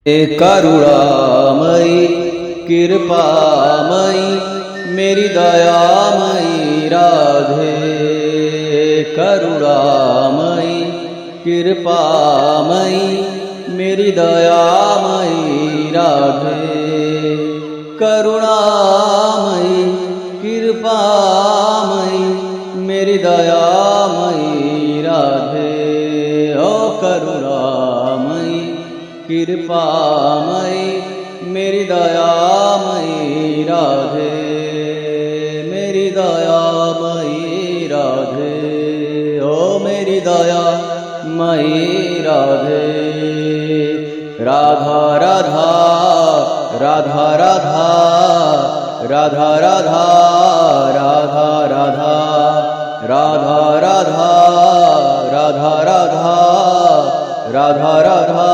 हे करुणामयी कृपामयी मेरी दयामयी राधे। करुणामयी कृपामयी मेरी दयामयी राधे। करुणामयी कृपामयी मेरी दयामयी राधे। ओ करुणामयी कृपामयी मेरी दयामयी राधे। मेरी दयामयी राधे। ओ मेरी दयामयी राधे। राधा राधा राधा राधा राधा राधा राधा राधा राधा राधा राधा राधा राधा राधा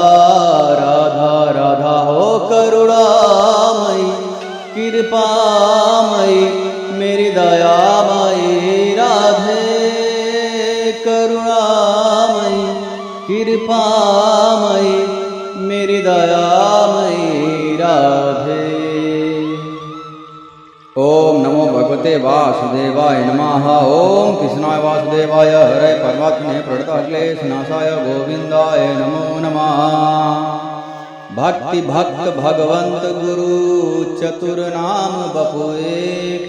राधा राधा। हो करुणामयी कृपामयी मेरी दयामयी राधे। करुणामयी कृपामयी मेरी दयामयी राधे। ओम नमो भगवते वासुदेवाय नमः। ओम कृष्णाय वासुदेवाय हरे परमात्मने प्रणतक्लेशनाशाय गोविंदाय नमो नमः। भक्ति भक्त भगवंत गुरु चतुर नाम बपु एक।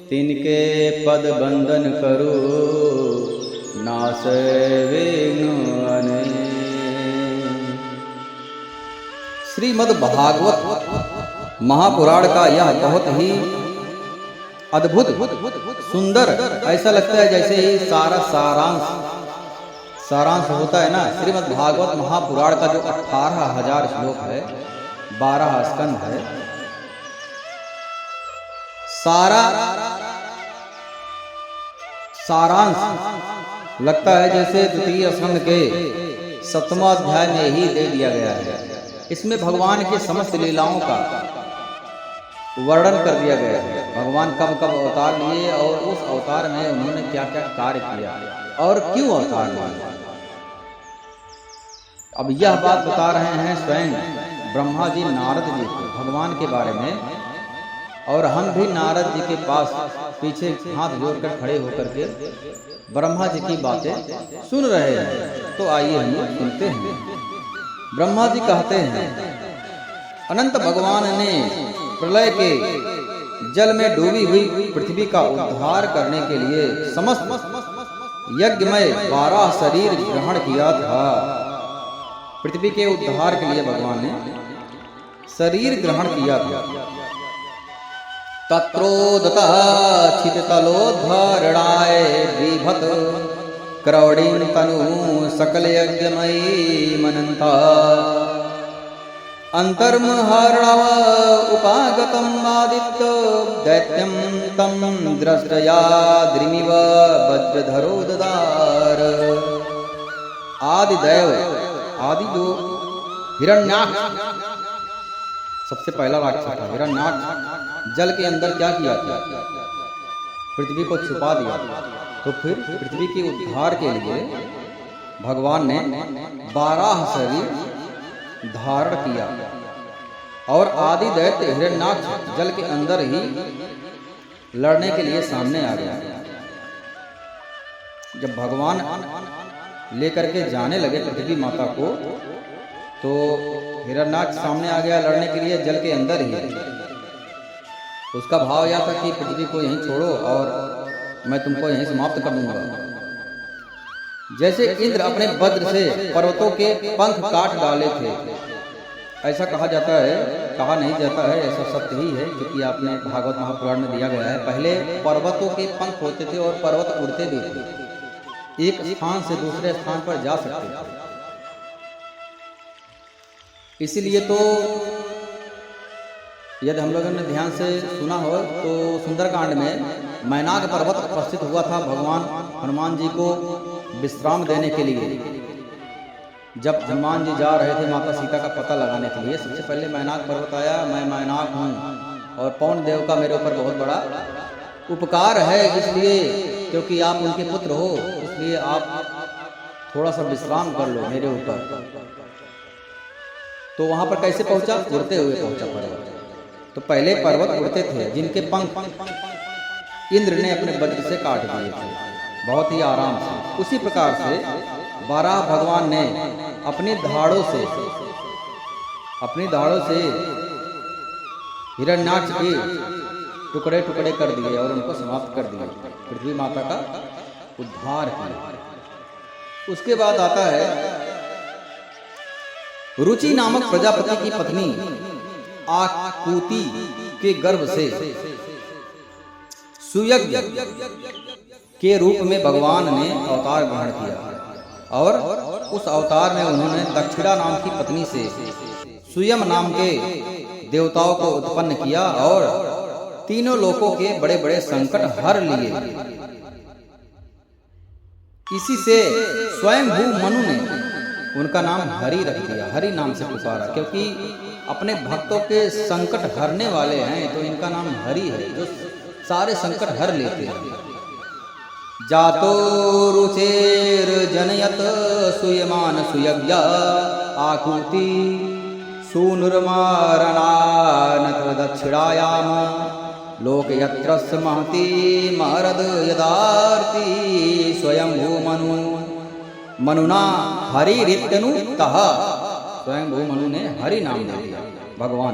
तिनके पद बंदन करो नासै विघ्न अनेक। श्रीमद् भागवत महापुराण का यह बहुत ही अद्भुत सुंदर, ऐसा लगता है जैसे ही सारांश होता है ना। श्रीमद् भागवत महापुराण का जो 18,000 श्लोक है, 12 स्कंध है, सारा सारांश लगता है जैसे द्वितीय स्कंध के 7वां अध्याय में ही दे दिया गया है। इसमें भगवान के समस्त लीलाओं का वर्णन कर दिया गया है। भगवान कब कब अवतार लिए और उस अवतार में उन्होंने क्या क्या कार्य किया और क्यों अवतार लिए। अब यह बात बता रहे हैं स्वयं ब्रह्मा जी नारद जी को भगवान के बारे में, और हम भी नारद जी के पास पीछे हाथ जोड़कर खड़े होकर के ब्रह्मा जी की बातें सुन रहे हैं। तो आइए हम सुनते हैं। ब्रह्मा जी कहते हैं, अनंत भगवान ने प्रलय के जल में डूबी हुई पृथ्वी का उद्धार करने के लिए समस्त यज्ञमय 12 शरीर ग्रहण किया था। पृथ्वी के उद्धार के लिए भगवान ने शरीर ग्रहण किया था। तत्रोदतः छिततलोद्धरणाय बिभत क्रौड़ीं तनु सकल यज्ञमयी मनंता। अंतर्महर्णव उपागतं आदित्य दैत्यं तं दृष्टया द्रिमिव वज्रधरो ददार। आदिदेव आदि जो हिरण्याक्ष सबसे पहला राक्षस था, हिरण्याक्ष जल के अंदर क्या किया था? पृथ्वी को छुपा दिया। तो फिर पृथ्वी के उद्धार के लिए भगवान ने 12 शरीर धारण किया, और आदि दैत्य हिरण्याक्ष जल के अंदर ही लड़ने के लिए सामने आ गया। जब भगवान लेकर के जाने लगे पृथ्वी माता को, तो हिरण्याक्ष सामने आ गया लड़ने के लिए जल के अंदर ही। उसका भाव यह था कि पृथ्वी को यहीं छोड़ो और मैं तुमको यहीं समाप्त कर दूंगा। जैसे इंद्र अपने वज्र से पर्वतों के पंख काट डाले थे, ऐसा कहा जाता है, कहा नहीं जाता है, ऐसा सत्य ही है क्योंकि आपने भागवत महापुराण में दिया गया है। पहले पर्वतों के पंख होते थे और पर्वत उड़ते भी थे, एक स्थान से दूसरे स्थान पर जा सकते थे। इसीलिए तो यदि हम लोगों ने ध्यान से सुना हो तो सुंदरकांड में मैनाक पर्वत उपस्थित हुआ था भगवान हनुमान जी को विश्राम देने के लिए। जब हनुमान जी जा रहे थे माता सीता का पता लगाने के लिए, सबसे पहले मैनाक पर्वत आया। मैं मैनाक हूँ और पवन देव का मेरे ऊपर बहुत बड़ा उपकार है, इसलिए क्योंकि आप उनके पुत्र हो, इसलिए आप थोड़ा सा विश्राम कर लो मेरे ऊपर। तो वहां पर कैसे पहुंचा? उड़ते हुए पहुंचा पर्वत। तो पहले पर्वत उड़ते थे जिनके पंख इंद्र ने अपने वज्र से काट दिए थे, बहुत ही आराम से। उसी प्रकार से वराह भगवान ने अपनी धाड़ों से हिरण्याक्ष के टुकड़े टुकड़े कर दिए और उनको समाप्त कर दिए, पृथ्वी माता का उद्धार किया। उसके बाद आता है रुचि नामक प्रजापति की पत्नी आकुति के गर्भ से सुयज्ञ के रूप में भगवान ने अवतार ग्रहण किया और उस अवतार में उन्होंने दक्षिणा नाम की पत्नी से सुयम नाम के देवताओं को उत्पन्न किया और तीनों लोकों के बड़े बड़े संकट हर लिए। इसी से स्वयंभू मनु ने उनका नाम हरि रख दिया, हरि नाम से पुकारा, क्योंकि अपने भक्तों के संकट हरने वाले हैं, तो इनका नाम हरि है जो सारे संकट हर लेते हैं। जातो रुचेर जनयत सुयमान सुयज्ञ आकुति सूनुर्मारणानत दक्षिणायाम लोक यत्रस्य महति महरद यदार्ति स्वयंभू मनुना हरिरित्यनुक्तः। स्वयंभू मनु ने हरि नाम दे दिया भगवान।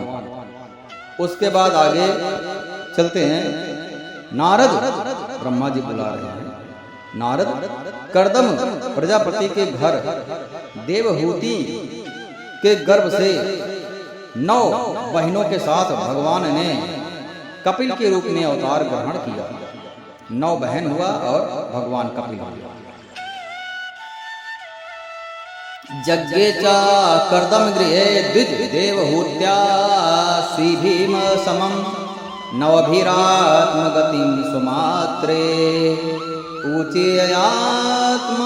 उसके बाद आगे चलते हैं। नारद, ब्रह्मा जी बुला रहे हैं, नारद कर्दम प्रजापति के घर देवहूति के गर्भ से 9 बहनों के साथ भगवान ने कपिल के रूप में अवतार ग्रहण किया। 9 बहन हुआ और भगवान कपिल हुआ। यज्ञे च कर्दम गृहे द्विज देवहूत्या श्रीभीम समम नवभिरात्मगतिं सुमात्रे ऊचेयात्म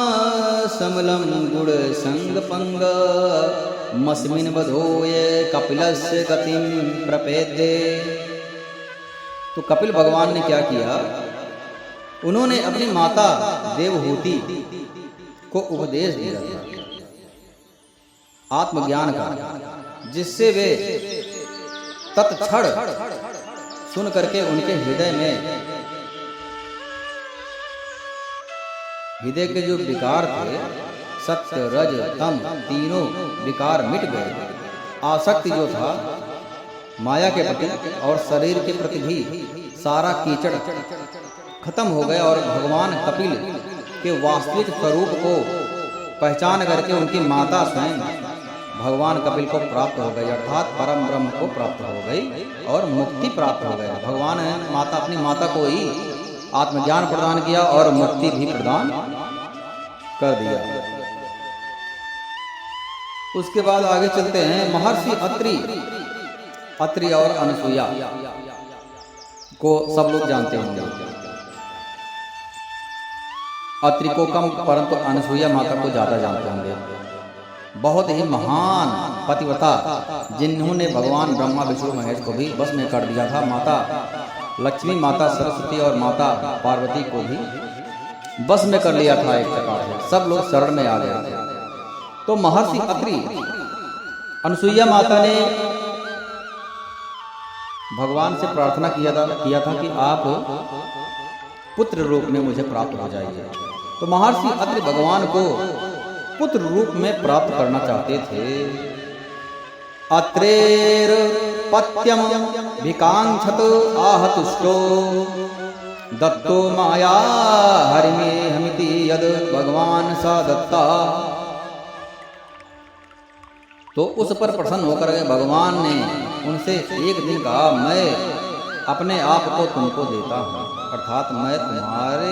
समलं गुण संगपंग मस्मिन् बधोय कपिलस्य गतिं प्रपेद्ये। तो कपिल भगवान ने क्या किया? उन्होंने अपनी माता देवहूति को उपदेश दिया था आत्मज्ञान का, जिससे वे तत्क्षण सुन करके उनके हृदय के जो विकार थे, सत्य रज तम तीनों विकार मिट गए। आसक्ति जो था माया के प्रति और शरीर के प्रति भी सारा कीचड़ खत्म हो गया और भगवान कपिल के वास्तविक स्वरूप को पहचान करके उनकी माता स्वयं भगवान कपिल को प्राप्त हो गई, अर्थात परम ब्रह्म को प्राप्त हो गई और मुक्ति प्राप्त हो गई। भगवान माता अपनी माता को ही आत्मज्ञान प्रदान किया और मुक्ति भी प्रदान कर दिया। उसके बाद आगे चलते हैं। महर्षि अत्रि और अनसुईया को सब लोग जानते होंगे। अत्रि को कम, परंतु अनसुईया माता को ज्यादा जानते होंगे। बहुत ही महान पतिव्रता, जिन्होंने भगवान ब्रह्मा विष्णु महेश को भी बस में कर दिया था। माता लक्ष्मी, माता सरस्वती और माता पार्वती को भी बस में कर लिया था एक प्रकार से। सब लोग शरण में आ गए थे। तो महर्षि अत्रि अनसुईया माता ने भगवान से प्रार्थना किया था कि आप पुत्र रूप में मुझे प्राप्त हो जाइए। तो महर्षि अत्रि भगवान को पुत्र रूप में प्राप्त करना चाहते थे। अत्रेर पत्यम विकांक्षत आहतुष्टो दत्तो माया हरिमे हमिति यद भगवान सा दत्ता। तो उस पर प्रसन्न होकर भगवान ने उनसे एक दिन कहा, मैं अपने आप को तुमको देता हूँ, अर्थात मैं तुम्हारे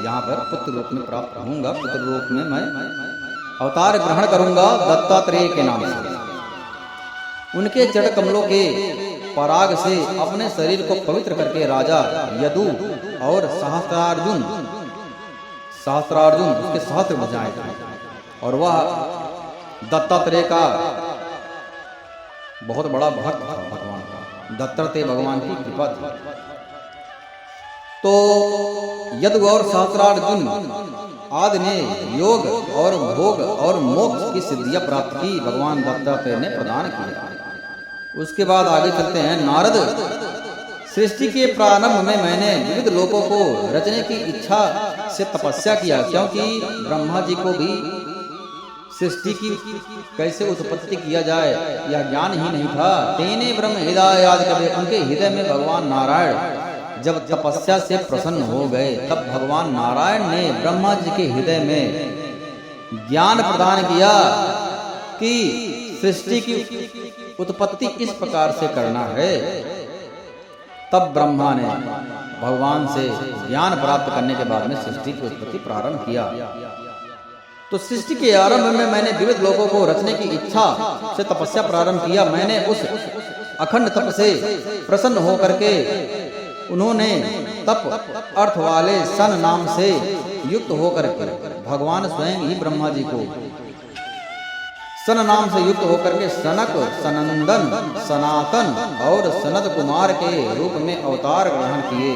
यहाँ पर पुत्र रूप में प्राप्त रहूँगा, पुत्र रूप में मैं अवतार ग्रहण करूँगा दत्तात्रेय के नाम से। उनके जड़ कमलों के पराग से अपने शरीर को पवित्र करके राजा यदु और सहस्त्रार्जुन उसके सहस्त्र भुजाएं थे और वह दत्तात्रेय का बहुत बड़ा भक्त था भगवान का। दत्तात्रेय भगवान की कृपा थी। तो यदु और सहस्त्रार्जुन आदि ने योग और भोग और मोक्ष की सिद्धियां प्राप्त की भगवान दत्तात्रेय ने प्रदान किया। उसके बाद आगे चलते हैं। नारद, सृष्टि के प्रारंभ में मैंने विविध लोकों को रचने की इच्छा से तपस्या किया, क्योंकि ब्रह्मा जी को भी सृष्टि की कैसे उत्पत्ति किया जाए यह ज्ञान ही नहीं था। तेने ब्रह्म हृदय याद करे, उनके हृदय में भगवान नारायण जब तपस्या से प्रसन्न हो गए, तब भगवान नारायण ने ब्रह्मा जी के हृदय में ज्ञान प्रदान किया कि सृष्टि की उत्पत्ति इस प्रकार से करना है। तब ब्रह्मा ने भगवान से ज्ञान प्राप्त करने के बाद में सृष्टि की उत्पत्ति प्रारंभ किया। तो सृष्टि के आरंभ में मैंने विविध लोगों को रचने की इच्छा से तपस्या प्रारंभ किया। मैंने उस अखंड तप से प्रसन्न होकर के उन्होंने तप अर्थ वाले सन नाम से युक्त होकर के भगवान स्वयं ही ब्रह्मा जी को सन नाम से युक्त होकर के सनक, सनंदन, सनातन और सनद कुमार के रूप में अवतार ग्रहण किए।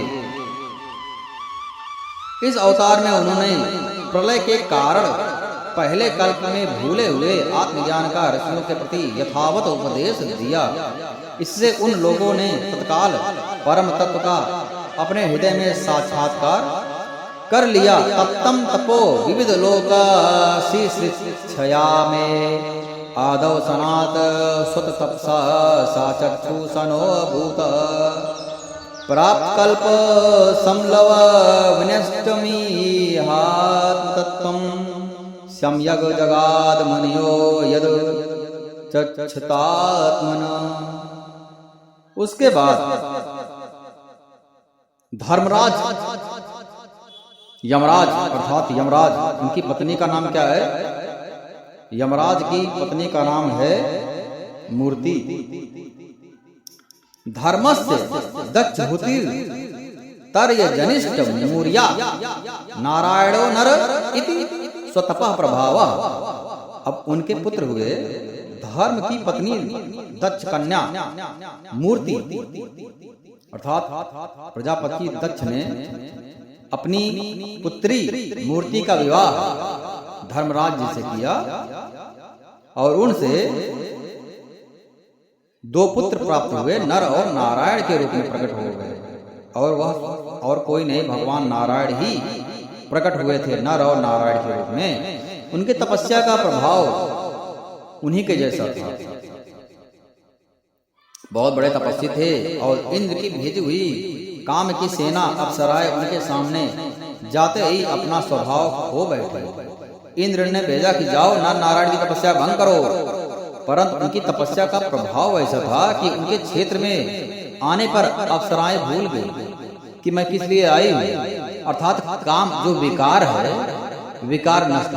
इस अवतार में उन्होंने प्रलय के कारण पहले कल्प में भूले हुए आत्मज्ञान का ऋषियों के प्रति यथावत उपदेश दिया। इससे उन लोगों ने तत्काल परम तत्व का अपने हृदय में साक्षात्कार कर लिया। तप्तम तपो विविध लोकाशीषया में आदौ सनात स्वत तपसा सा चक्षुषनो भूत प्राप्त कल्प समलव विनष्टमी हात्तत्वं सम्यग जगाद मनियो यद चक्षतात्मना। उसके बाद धर्मराज यमराज अर्थात यमराज, उनकी पत्नी का नाम क्या है? यमराज की पत्नी का नाम है मूर्ति। धर्मस्य दक्षहुतिर तर्य जनिष्ठ मूर्या नारायणो नर इति स्वतपः प्रभाव। अब उनके पुत्र हुए धर्म की पत्नी दक्ष कन्या मूर्ति, अर्थात प्रजापति दक्ष ने अपनी पुत्री मूर्ति का विवाह धर्मराज जी से किया और उनसे 2 पुत्र प्राप्त हुए, नर और नारायण के रूप में प्रकट हो गए। और वह और कोई नहीं, भगवान नारायण ही प्रकट हुए थे नर और नारायण के रूप में। उनके तपस्या का प्रभाव उन्हीं के जैसा था। बहुत बड़े तपस्वी थे और इंद्र की भेजी हुई काम की सेना अप्सराएं उनके सामने जाते ही अपना स्वभाव खो बैठे। इंद्र ने भेजा कि जाओ नर नारायण की तपस्या भंग करो, परंतु उनकी तपस्या का प्रभाव ऐसा था कि उनके क्षेत्र में आने पर अप्सराएं भूल गई कि मैं किस लिए आई हूँ, अर्थात काम जो विकार है विकार नष्ट।